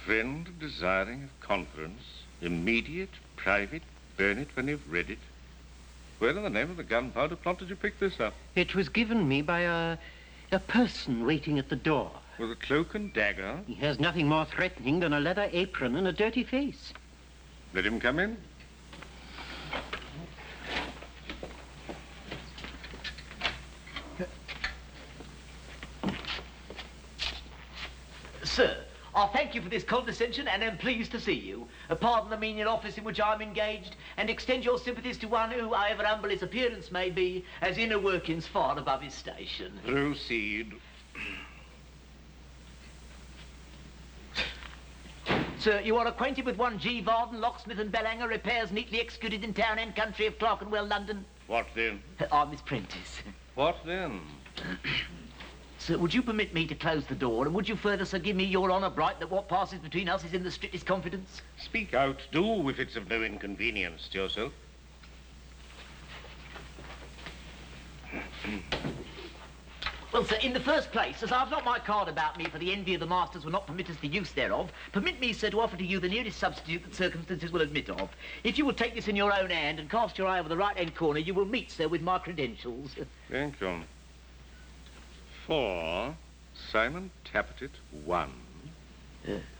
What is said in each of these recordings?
friend desiring of conference, immediate, private, burn it when you've read it. Where in the name of the gunpowder plot did you pick this up? It was given me by a person waiting at the door. With a cloak and dagger? He has nothing more threatening than a leather apron and a dirty face. Let him come in. Sir, I thank you for this condescension and am pleased to see you. Pardon the menial office in which I'm engaged and extend your sympathies to one who, however humble his appearance may be, has inner workings far above his station. Proceed. Sir, you are acquainted with one G. Varden, locksmith and bellhanger, repairs neatly executed in town and country of Clerkenwell, London? What then? I'm his prentice. What then? Sir, would you permit me to close the door, and would you further, sir, give me your honour bright that what passes between us is in the strictest confidence? Speak out, do, if it's of no inconvenience to yourself. Well, sir, in the first place, as I've not my card about me, for the envy of the masters will not permit us the use thereof, permit me, sir, to offer to you the nearest substitute that circumstances will admit of. If you will take this in your own hand and cast your eye over the right-hand corner, you will meet, sir, with my credentials. Thank you. For Simon Tappertit 1.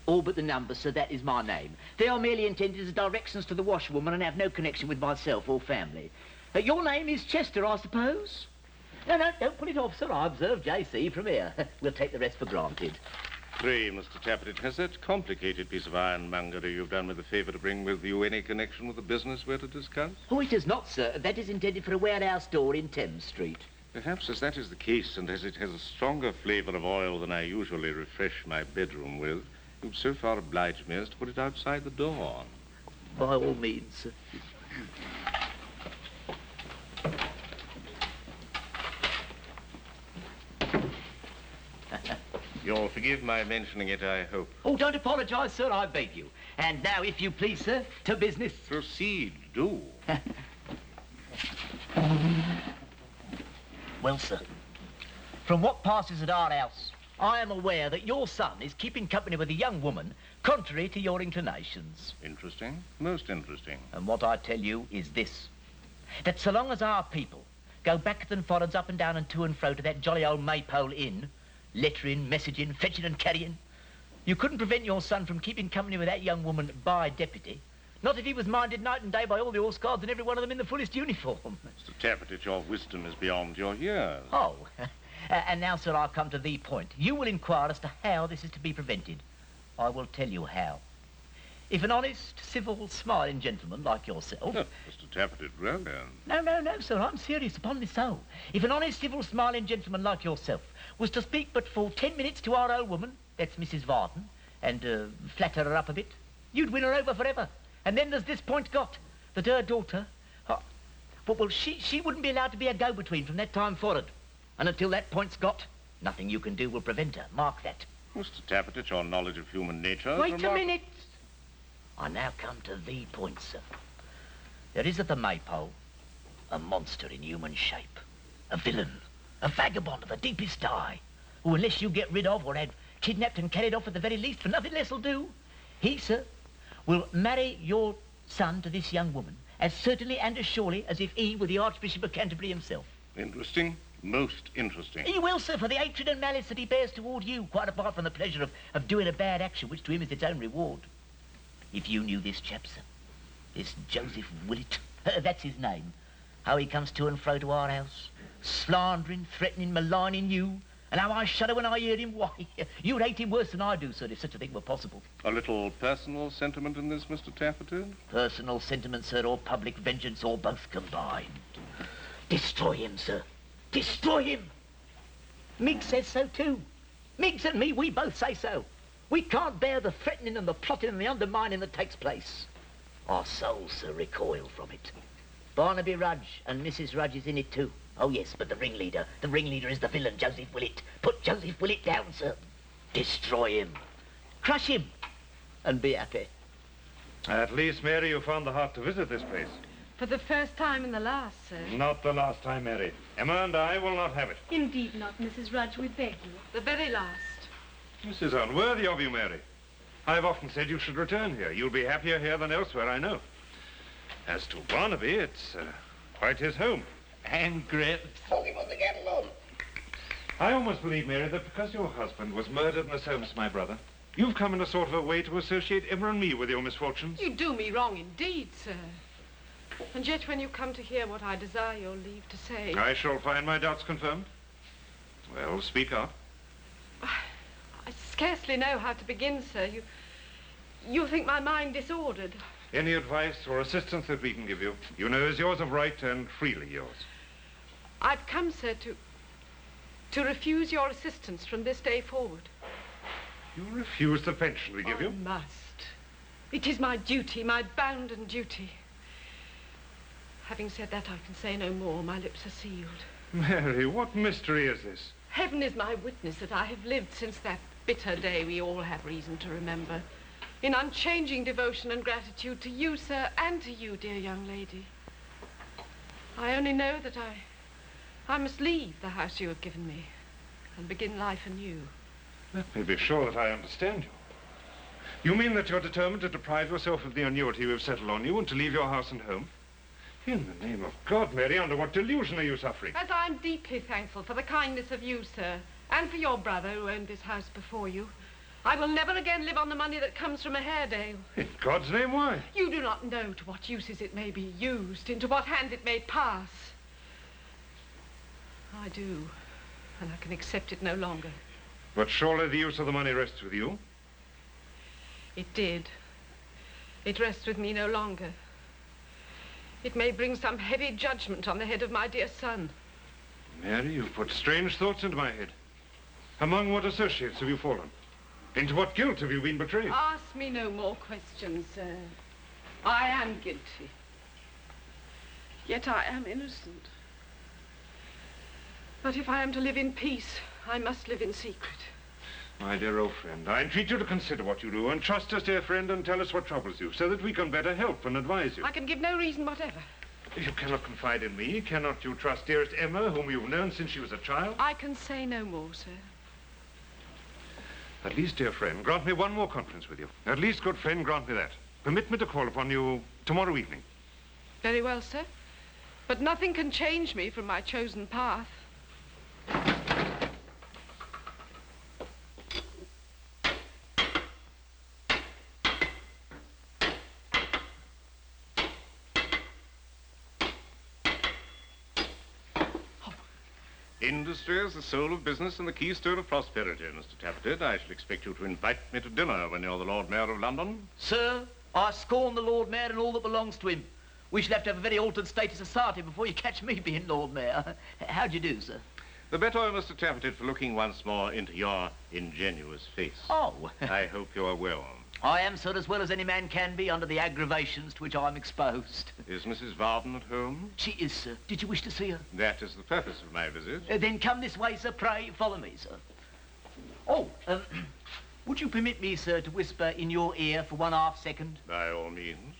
All but the number, sir, that is my name. They are merely intended as directions to the washwoman and have no connection with myself or family. Your name is Chester, I suppose? No, don't put it off, sir. I observe J.C. from here. We'll take the rest for granted. Pray, Mr. Tappertit, has that complicated piece of ironmongery you've done me the favour to bring with you any connection with the business we're to discuss? Oh, it is not, sir. That is intended for a warehouse door in Thames Street. Perhaps as that is the case, and as it has a stronger flavour of oil than I usually refresh my bedroom with, you've so far obliged me as to put it outside the door. By all means, sir. You'll forgive my mentioning it, I hope. Oh, don't apologise, sir, I beg you. And now, if you please, sir, to business. Proceed, do. Well, sir, from what passes at our house, I am aware that your son is keeping company with a young woman contrary to your inclinations. Interesting, most interesting. And what I tell you is this, that so long as our people go backwards and forwards, up and down and to and fro to that jolly old Maypole Inn, lettering, messaging, fetching and carrying, you couldn't prevent your son from keeping company with that young woman by deputy. Not if he was minded night and day by all the horse guards and every one of them in the fullest uniform. Mr. Tappertit, your wisdom is beyond your years. Oh, and now, sir, I'll come to the point. You will inquire as to how this is to be prevented. I will tell you how. If an honest, civil, smiling gentleman like yourself... Mr. Tappertit, really? No, sir, I'm serious, upon my soul. If an honest, civil, smiling gentleman like yourself was to speak but for 10 minutes to our old woman, that's Mrs. Varden, and flatter her up a bit, you'd win her over forever. And then there's this point got, that her daughter... well, she wouldn't be allowed to be a go-between from that time forward. And until that point's got, nothing you can do will prevent her. Mark that. Mr. Tappertit, your knowledge of human nature... Wait a minute. I now come to the point, sir. There is at the Maypole a monster in human shape. A villain. A vagabond of the deepest dye. Who, unless you get rid of or had kidnapped and carried off at the very least, for nothing less will do. He, sir, will marry your son to this young woman as certainly and as surely as if he were the Archbishop of Canterbury himself. Interesting. Most interesting. He will, sir, for the hatred and malice that he bears toward you, quite apart from the pleasure of doing a bad action, which to him is its own reward. If you knew this chap, sir, this Joseph Willett, that's his name, how he comes to and fro to our house, slandering, threatening, maligning you, and how I shudder when I hear him, why, you'd hate him worse than I do, sir, if such a thing were possible. A little personal sentiment in this, Mr. Tappertit? Personal sentiment, sir, or public vengeance, or both combined. Destroy him, sir. Destroy him. Miggs says so too. Miggs and me, we both say so. We can't bear the threatening and the plotting and the undermining that takes place. Our souls, sir, recoil from it. Barnaby Rudge and Mrs. Rudge is in it too. Oh, yes, but the ringleader is the villain, Joseph Willett. Put Joseph Willett down, sir. Destroy him. Crush him. And be happy. At least, Mary, you found the heart to visit this place. For the first time in the last, sir. Not the last time, Mary. Emma and I will not have it. Indeed not, Mrs. Rudge, we beg you. The very last. This is unworthy of you, Mary. I've often said you should return here. You'll be happier here than elsewhere, I know. As to Barnaby, it's quite his home. And Grips. I almost believe, Mary, that because your husband was murdered in the service of my brother, you've come in a sort of a way to associate Emma and me with your misfortunes. You do me wrong indeed, sir. And yet when you come to hear what I desire your leave to say... I shall find my doubts confirmed. Well, speak up. I scarcely know how to begin, sir. You think my mind disordered. Any advice or assistance that we can give you, you know, is yours of right and freely yours. I've come, sir, to refuse your assistance from this day forward. You refuse the pension we give you? I must. It is my duty, my bounden duty. Having said that, I can say no more. My lips are sealed. Mary, what mystery is this? Heaven is my witness that I have lived since that bitter day we all have reason to remember, in unchanging devotion and gratitude to you, sir, and to you, dear young lady. I only know that I must leave the house you have given me and begin life anew. Let me be sure that I understand you. You mean that you're determined to deprive yourself of the annuity we've settled on you and to leave your house and home? In the name of God, Mary, under what delusion are you suffering? As I'm deeply thankful for the kindness of you, sir, and for your brother who owned this house before you, I will never again live on the money that comes from a Hairdale. In God's name, why? You do not know to what uses it may be used, into what hands it may pass. I do, and I can accept it no longer. But surely the use of the money rests with you? It did. It rests with me no longer. It may bring some heavy judgment on the head of my dear son. Mary, you've put strange thoughts into my head. Among what associates have you fallen? Into what guilt have you been betrayed? Ask me no more questions, sir. I am guilty. Yet I am innocent. But if I am to live in peace, I must live in secret. My dear old friend, I entreat you to consider what you do and trust us, dear friend, and tell us what troubles you, so that we can better help and advise you. I can give no reason whatever. You cannot confide in me. Cannot you trust dearest Emma, whom you've known since she was a child? I can say no more, sir. At least, dear friend, grant me one more conference with you. At least, good friend, grant me that. Permit me to call upon you tomorrow evening. Very well, sir. But nothing can change me from my chosen path. Industry is the soul of business and the keystone of prosperity, Mr. Tappertit. I shall expect you to invite me to dinner when you're the Lord Mayor of London. Sir, I scorn the Lord Mayor and all that belongs to him. We shall have to have a very altered state of society before you catch me being Lord Mayor. How do you do, sir? The better, Mr. Tappertit, for looking once more into your ingenuous face. Oh. I hope you are well. I am, sir, as well as any man can be under the aggravations to which I'm exposed. Is Mrs. Varden at home? She is, sir. Did you wish to see her? That is the purpose of my visit. Then come this way, sir. Pray, follow me, sir. Oh, would you permit me, sir, to whisper in your ear for 1/2 second? By all means.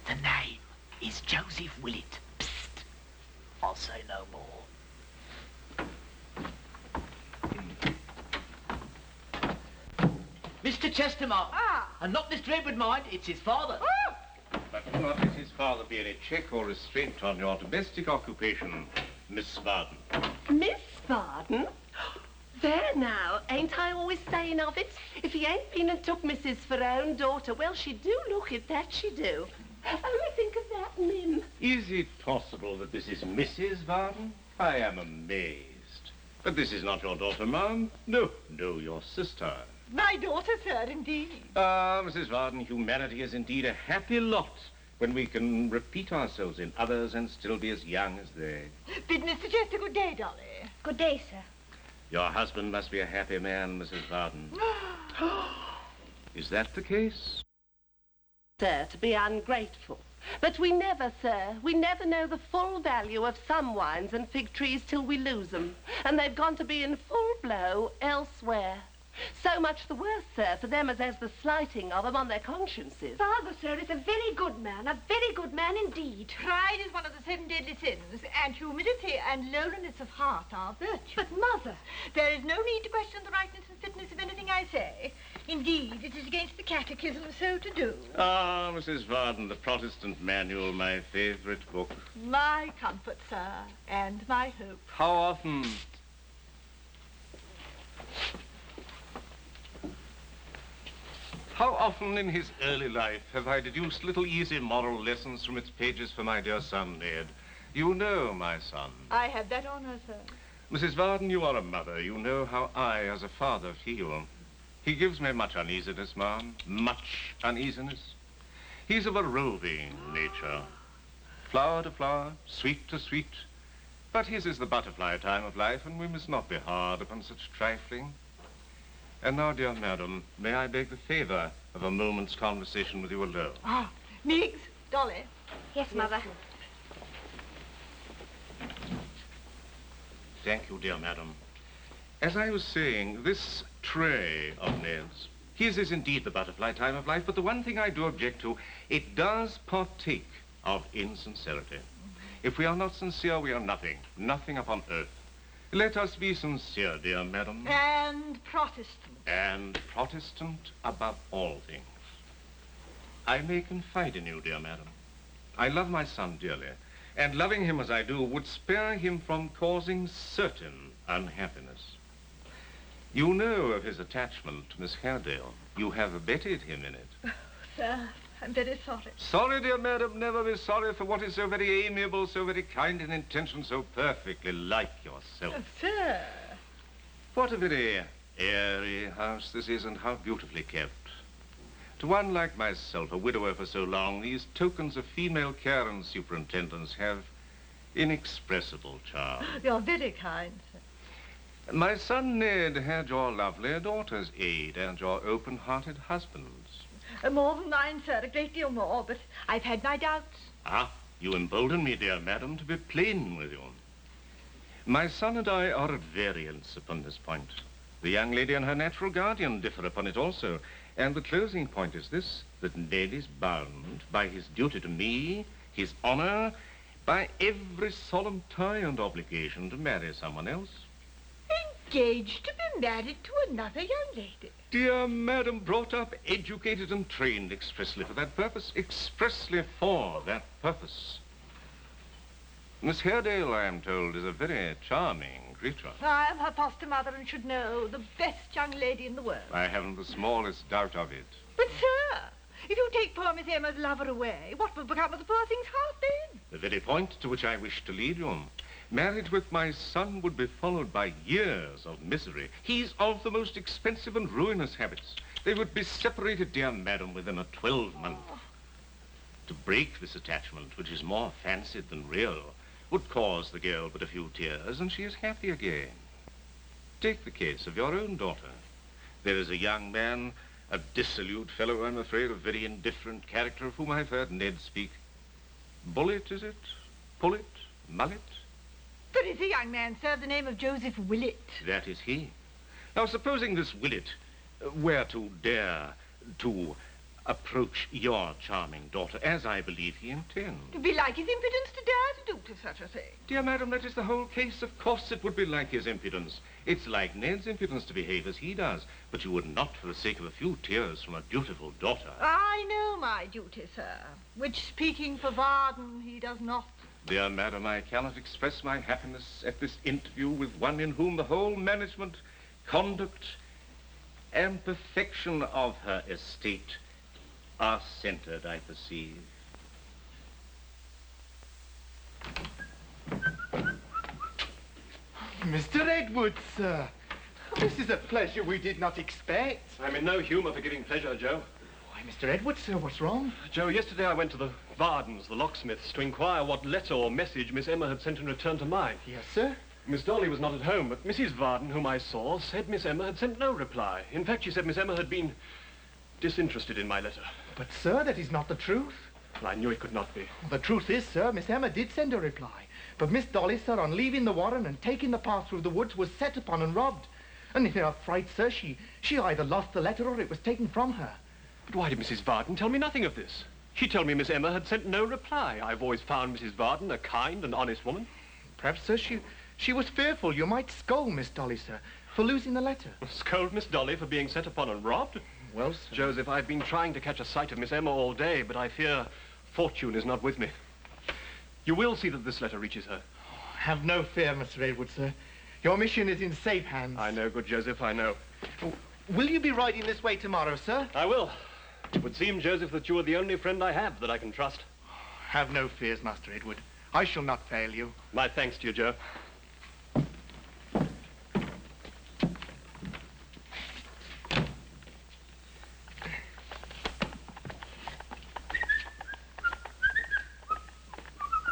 The name is Joseph Willett. Psst. I'll say no more. Mr. Chestermarke. Ah! And not Mr. Edward, mind. It's his father. Oh! But do not let his father be any check or restraint on your domestic occupation, Miss Varden. Miss Varden? There now, ain't I always saying of it? If he ain't been and took Mrs. for her own daughter, well, she do look it, that she do. Only think of that, Mim. Is it possible that this is Mrs. Varden? I am amazed. But this is not your daughter, ma'am. No, your sister. My daughter, sir, indeed. Ah, Mrs. Varden, humanity is indeed a happy lot when we can repeat ourselves in others and still be as young as they. Bid Mr. Chester good day, Dolly. Good day, sir. Your husband must be a happy man, Mrs. Varden. Is that the case? Sir, to be ungrateful. But we never, sir, we never know the full value of some wines and fig trees till we lose them. And they've gone to be in full blow elsewhere. So much the worse, sir, for them as has the slighting of them on their consciences. Father, sir, is a very good man indeed. Pride is one of the 7 deadly sins, and humility and lowliness of heart are virtues. But, Mother... There is no need to question the rightness and fitness of anything I say. Indeed, it is against the catechism so to do. Ah, Mrs. Varden, the Protestant Manual, my favourite book. My comfort, sir, and my hope. How often... How often in his early life have I deduced little easy moral lessons from its pages for my dear son, Ned? You know, my son. I have that honour, sir. Mrs. Varden, you are a mother. You know how I, as a father, feel. He gives me much uneasiness, ma'am. Much uneasiness. He's of a roving nature. Flower to flower, sweet to sweet. But his is the butterfly time of life, and we must not be hard upon such trifling. And now, dear madam, may I beg the favour of a moment's conversation with you alone? Ah, Miggs, Dolly. Yes, Mother. Thank you, dear madam. As I was saying, this tray of Ned's, his is indeed the butterfly time of life, but the one thing I do object to, it does partake of insincerity. If we are not sincere, we are nothing, nothing upon earth. Let us be sincere, dear madam. And Protestant. And Protestant above all things. I may confide in you, dear madam. I love my son dearly, and loving him as I do would spare him from causing certain unhappiness. You know of his attachment to Miss Haredale. You have abetted him in it. Oh, sir, I'm very sorry. Sorry, dear madam, never be sorry for what is so very amiable, so very kind in intention, so perfectly like yourself. Oh, sir. What a very airy house this is, and how beautifully kept. To one like myself, a widower for so long, these tokens of female care and superintendence have inexpressible charm. You're very kind, sir. My son Ned had your lovely daughter's aid and your open-hearted husband's. More than mine, sir, a great deal more, but I've had my doubts. Ah, you embolden me, dear madam, to be plain with you. My son and I are at variance upon this point. The young lady and her natural guardian differ upon it also. And the closing point is this, that Ned is bound by his duty to me, his honor, by every solemn tie and obligation to marry someone else. Engaged to be married to another young lady. Dear madam, brought up, educated and trained expressly for that purpose, expressly for that purpose. Miss Haredale, I am told, is a very charming creature. I am her foster mother and should know, the best young lady in the world. I haven't the smallest doubt of it. But, sir, if you take poor Miss Emma's lover away, what will become of the poor thing's heart then? The very point to which I wish to lead you. Marriage with my son would be followed by years of misery. He's of the most expensive and ruinous habits. They would be separated, dear madam, within a 12-month. To break this attachment, which is more fancied than real, would cause the girl but a few tears, and she is happy again. Take the case of your own daughter. There is a young man, a dissolute fellow, I'm afraid, of very indifferent character, of whom I've heard Ned speak. Bullet, is it? Pullet? Mullet? There is a young man, sir, of the name of Joseph Willett. That is he. Now, supposing this Willett were to dare to approach your charming daughter, as I believe he intends. It'd be like his impudence to dare to do to such a thing. Dear madam, that is the whole case. Of course it would be like his impudence. It's like Ned's impudence to behave as he does. But you would not, for the sake of a few tears from a dutiful daughter. I know my duty, sir, which, speaking for Varden, he does not. Dear madam, I cannot express my happiness at this interview with one in whom the whole management, conduct, and perfection of her estate are centered, I perceive. Mr. Edwards, sir. This is a pleasure we did not expect. I'm in no humour for giving pleasure, Joe. Why, Mr. Edwards, sir, what's wrong? Joe, yesterday I went to the Vardens, the locksmiths, to inquire what letter or message Miss Emma had sent in return to mine. Yes, sir. Miss Dolly was not at home, but Mrs. Varden, whom I saw, said Miss Emma had sent no reply. In fact, she said Miss Emma had been disinterested in my letter. But, sir, that is not the truth. Well, I knew it could not be. The truth is, sir, Miss Emma did send a reply. But Miss Dolly, sir, on leaving the warren and taking the path through the woods, was set upon and robbed. And in her fright, sir, she either lost the letter or it was taken from her. But why did Mrs. Varden tell me nothing of this? She told me Miss Emma had sent no reply. I've always found Mrs. Varden a kind and honest woman. Perhaps, sir, she was fearful you might scold Miss Dolly, sir, for losing the letter. Scold Miss Dolly for being set upon and robbed? Well, sir. Joseph, I've been trying to catch a sight of Miss Emma all day, but I fear fortune is not with me. You will see that this letter reaches her. Have no fear, Mr. Edward, sir. Your mission is in safe hands. I know, good Joseph, I know. Will you be riding this way tomorrow, sir? I will. It would seem, Joseph, that you are the only friend I have that I can trust. Have no fears, Master Edward. I shall not fail you. My thanks to you, Joe.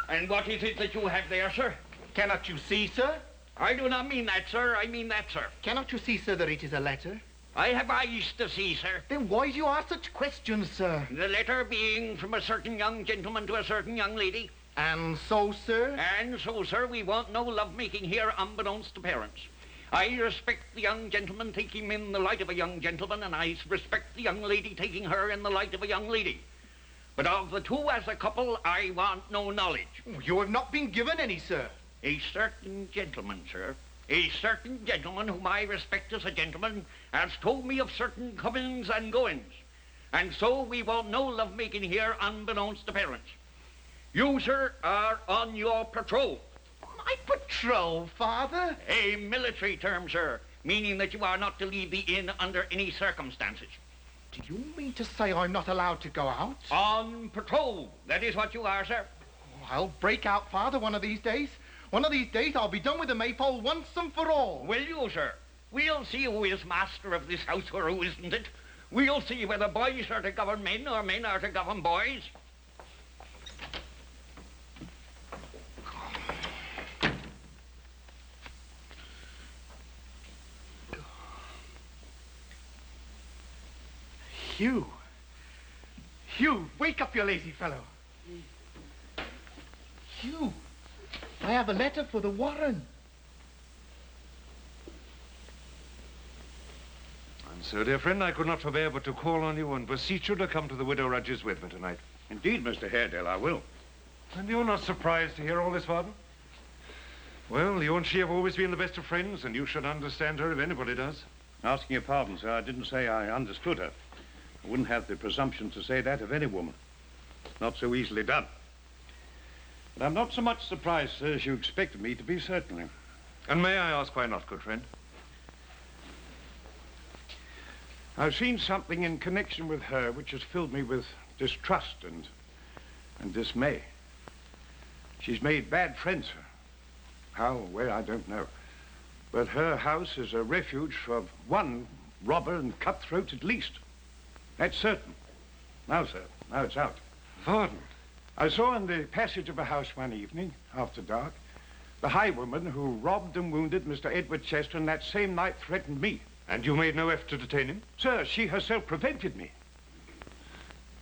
And what is it that you have there, sir? Cannot you see, sir? I do not mean that, sir. I mean that, sir. Cannot you see, sir, that it is a letter? I have eyes to see, sir. Then why do you ask such questions, sir? The letter being from a certain young gentleman to a certain young lady. And so, sir? And so, sir, we want no love-making here unbeknownst to parents. I respect the young gentleman taking him in the light of a young gentleman, and I respect the young lady taking her in the light of a young lady. But of the two as a couple, I want no knowledge. You have not been given any, sir. A certain gentleman, sir, a certain gentleman whom I respect as a gentleman, has told me of certain comings and goings. And so we want no love-making here unbeknownst to parents. You, sir, are on your patrol. My patrol, Father? A military term, sir, meaning that you are not to leave the inn under any circumstances. Do you mean to say I'm not allowed to go out? On patrol. That is what you are, sir. I'll break out, Father, one of these days. One of these days I'll be done with the maypole once and for all. Will you, sir? We'll see who is master of this house or who isn't it. We'll see whether boys are to govern men or men are to govern boys. Hugh. Hugh, wake up, you lazy fellow. Hugh, I have a letter for the Warren. And so, dear friend, I could not forbear but to call on you and beseech you to come to the Widow Rudge's with me tonight. Indeed, Mr. Haredale, I will. And you're not surprised to hear all this, Varden? Well, you and she have always been the best of friends, and you should understand her if anybody does. Asking your pardon, sir, I didn't say I understood her. I wouldn't have the presumption to say that of any woman. Not so easily done. But I'm not so much surprised, sir, as you expected me to be, certainly. And may I ask why not, good friend? I've seen something in connection with her which has filled me with distrust and dismay. She's made bad friends, sir. How, where, I don't know. But her house is a refuge for one robber and cutthroat at least. That's certain. Now, sir, now it's out. Varden. I saw in the passage of a house one evening, after dark, the highwayman who robbed and wounded Mr. Edward Chester and that same night threatened me. And you made no effort to detain him? Sir, she herself prevented me.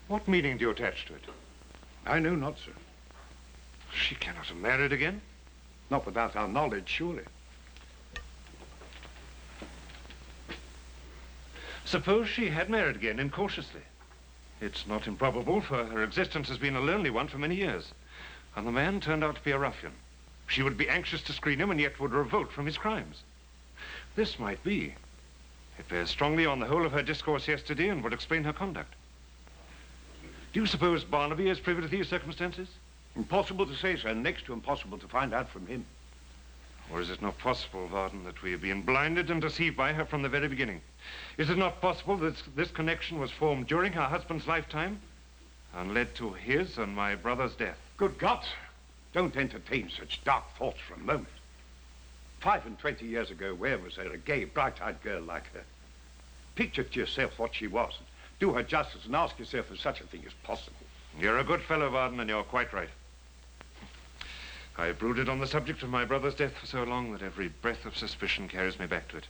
What meaning do you attach to it? I know not, sir. She cannot have married again? Not without our knowledge, surely. Suppose she had married again incautiously. It's not improbable, for her existence has been a lonely one for many years. And the man turned out to be a ruffian. She would be anxious to screen him and yet would revolt from his crimes. This might be. It bears strongly on the whole of her discourse yesterday and would explain her conduct. Do you suppose Barnaby is privy to these circumstances? Impossible to say, sir. Next to impossible to find out from him. Or is it not possible, Varden, that we have been blinded and deceived by her from the very beginning? Is it not possible that this connection was formed during her husband's lifetime and led to his and my brother's death? Good God, sir. Don't entertain such dark thoughts for a moment. 25 years ago, where was there a gay, bright-eyed girl like her? Picture to yourself what she was. Do her justice and ask yourself if such a thing is possible. You're a good fellow, Varden, and you're quite right. I've brooded on the subject of my brother's death for so long that every breath of suspicion carries me back to it.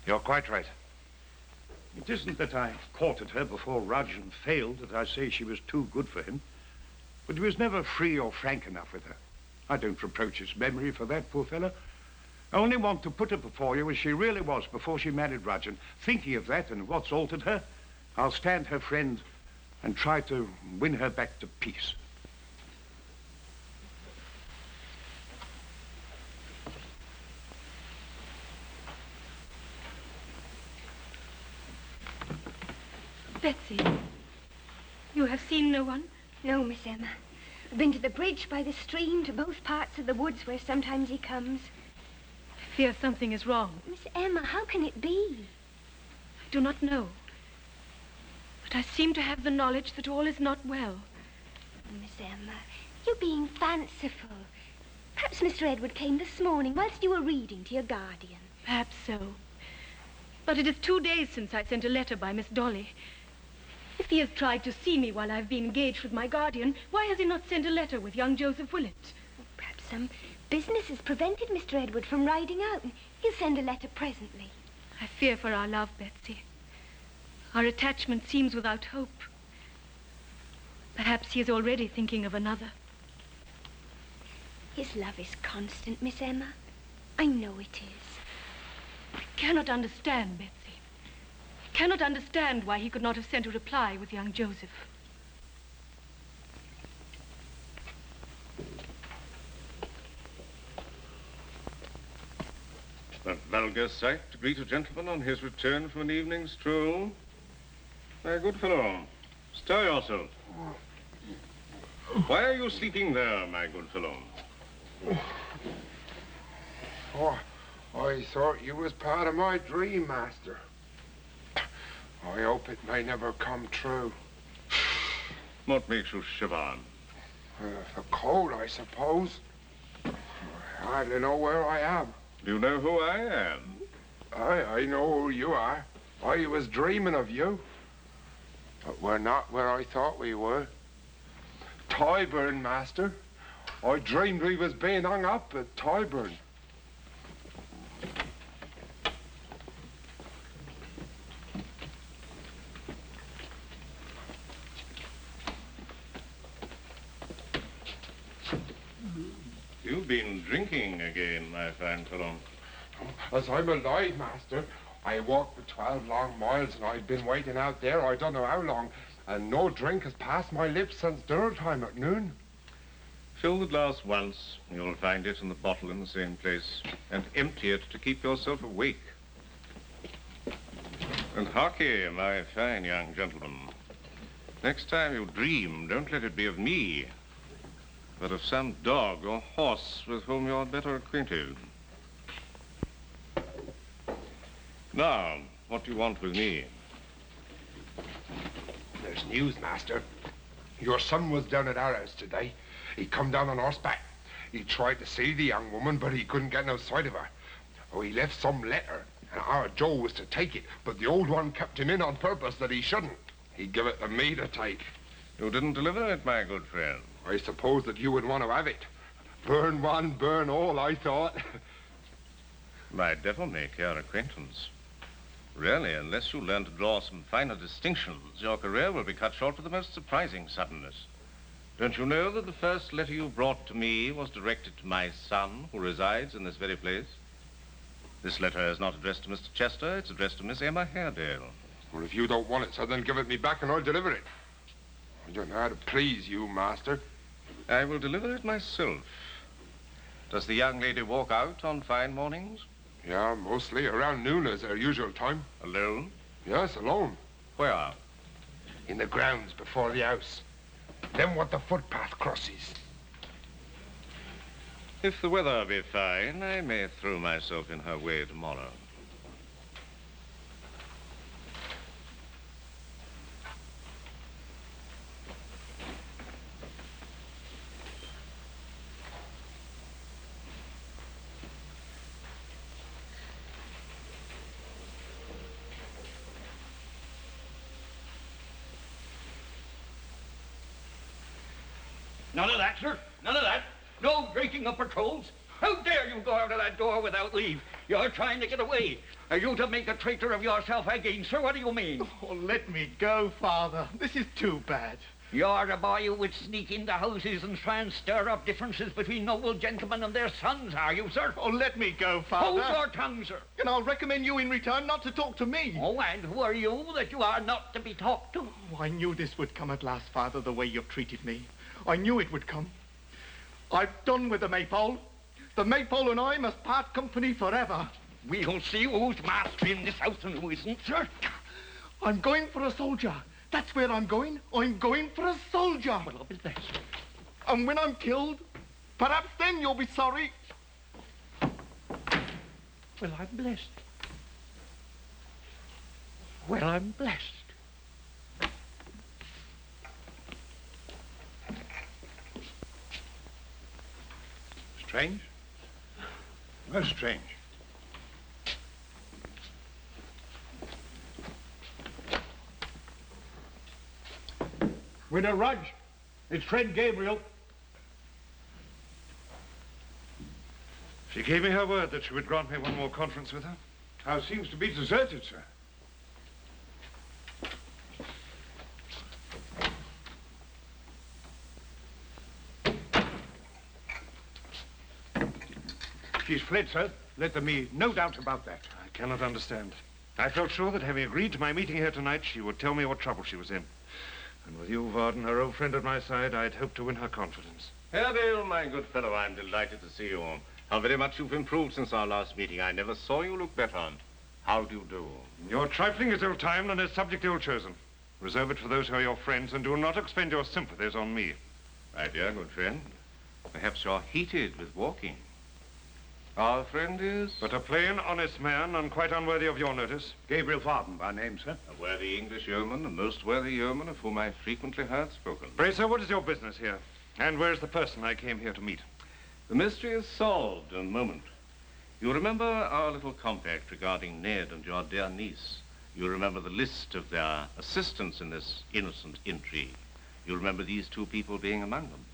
You're quite right. It isn't that I courted her before Rudge and failed that I say she was too good for him. But he was never free or frank enough with her. I don't reproach his memory for that, poor fellow. I only want to put her before you as she really was before she married Rudge, and thinking of that and what's altered her, I'll stand her friend and try to win her back to peace. Betsy, you have seen no one? No, Miss Emma. I've been to the bridge by the stream, to both parts of the woods where sometimes he comes. I fear something is wrong. Miss Emma, how can it be? I do not know. But I seem to have the knowledge that all is not well. Miss Emma, you're being fanciful. Perhaps Mr. Edward came this morning whilst you were reading to your guardian. Perhaps so. But it is 2 days since I sent a letter by Miss Dolly. If he has tried to see me while I've been engaged with my guardian, why has he not sent a letter with young Joseph Willett? Perhaps some business has prevented Mr. Edward from riding out. He'll send a letter presently. I fear for our love, Betsy. Our attachment seems without hope. Perhaps he is already thinking of another. His love is constant, Miss Emma. I know it is. I cannot understand, Betsy. I cannot understand why he could not have sent a reply with young Joseph. A vulgar sight to greet a gentleman on his return from an evening stroll. My good fellow, stir yourself. Why are you sleeping there, my good fellow? Oh, I thought you was part of my dream, Master. I hope it may never come true. What makes you shiver? The cold, I suppose. I hardly know where I am. Do you know who I am? I know who you are. I was dreaming of you. But we're not where I thought we were. Tyburn, Master. I dreamed we was being hung up at Tyburn. You've been drinking again, my fine fellow. As I'm alive, Master. I walked the 12 long miles and I've been waiting out there I don't know how long, and no drink has passed my lips since dinner time at noon. Fill the glass once, you'll find it in the bottle in the same place, and empty it to keep yourself awake. And harkye, my fine young gentleman. Next time you dream, don't let it be of me, but of some dog or horse with whom you're better acquainted. Now, what do you want with me? There's news, Master. Your son was down at our house today. He come down on horseback. He tried to see the young woman, but he couldn't get no sight of her. Oh, he left some letter, and our Joe was to take it, but the old one kept him in on purpose that he shouldn't. He give it to me to take. You didn't deliver it, my good friend. I suppose that you would want to have it. Burn one, burn all, I thought. My devil make your acquaintance. Really, unless you learn to draw some finer distinctions, your career will be cut short with the most surprising suddenness. Don't you know that the first letter you brought to me was directed to my son, who resides in this very place? This letter is not addressed to Mr. Chester, it's addressed to Miss Emma Haredale. Well, if you don't want it, so then give it me back and I'll deliver it. I don't know how to please you, Master. I will deliver it myself. Does the young lady walk out on fine mornings? Yeah, mostly. Around noon is her usual time. Alone? Yes, alone. Where? In the grounds before the house. Then what the footpath crosses. If the weather be fine, I may throw myself in her way tomorrow. None of that, sir. None of that. No breaking of patrols. How dare you go out of that door without leave? You're trying to get away. Are you to make a traitor of yourself again, sir? What do you mean? Oh, let me go, Father. This is too bad. You're a boy who would sneak into houses and try and stir up differences between noble gentlemen and their sons, are you, sir? Oh, let me go, Father. Hold your tongue, sir. And I'll recommend you in return not to talk to me. Oh, and who are you that you are not to be talked to? Oh, I knew this would come at last, Father, the way you've treated me. I knew it would come. I've done with the Maypole. The Maypole and I must part company forever. We'll see who's master in this house and who isn't, sir. I'm going for a soldier. That's where I'm going. I'm going for a soldier. Well, I'll be blessed. And when I'm killed, perhaps then you'll be sorry. Well, I'm blessed. Well, I'm blessed. Strange? Most strange. Widow Rudge, it's friend Gabriel. She gave me her word that she would grant me one more conference with her. House seems to be deserted, sir. She's fled, sir. Let there be no doubt about that. I cannot understand. I felt sure that having agreed to my meeting here tonight, she would tell me what trouble she was in. And with you, Varden, her old friend at my side, I'd hoped to win her confidence. Haredale, my good fellow, I'm delighted to see you. How very much you've improved since our last meeting. I never saw you look better. How do you do? Your trifling is ill-timed and a subject ill-chosen. Reserve it for those who are your friends, and do not expend your sympathies on me. My dear good friend, perhaps you're heated with walking. Our friend is? But a plain, honest man, and quite unworthy of your notice. Gabriel Varden by name, sir. A worthy English yeoman, a most worthy yeoman of whom I frequently heard spoken. Pray, sir, what is your business here? And where is the person I came here to meet? The mystery is solved in a moment. You remember our little compact regarding Ned and your dear niece. You remember the list of their assistants in this innocent intrigue. You remember these two people being among them.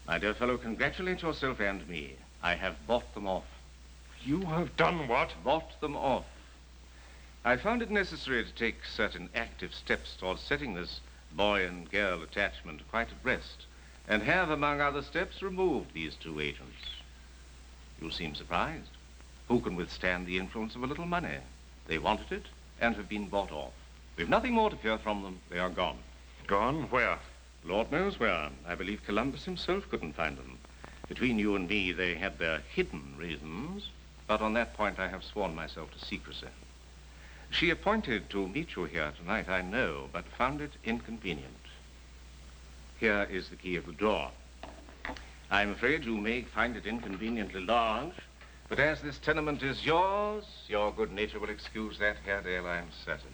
My dear fellow, congratulate yourself and me. I have bought them off. You have done what? Bought them off. I found it necessary to take certain active steps towards setting this boy and girl attachment quite at rest, and have, among other steps, removed these two agents. You seem surprised. Who can withstand the influence of a little money? They wanted it and have been bought off. We've nothing more to fear from them. They are gone. Gone? Where? Lord knows where. I believe Columbus himself couldn't find them. Between you and me, they had their hidden reasons, but on that point I have sworn myself to secrecy. She appointed to meet you here tonight, I know, but found it inconvenient. Here is the key of the door. I'm afraid you may find it inconveniently large, but as this tenement is yours, your good nature will excuse that, Haredale, I'm certain.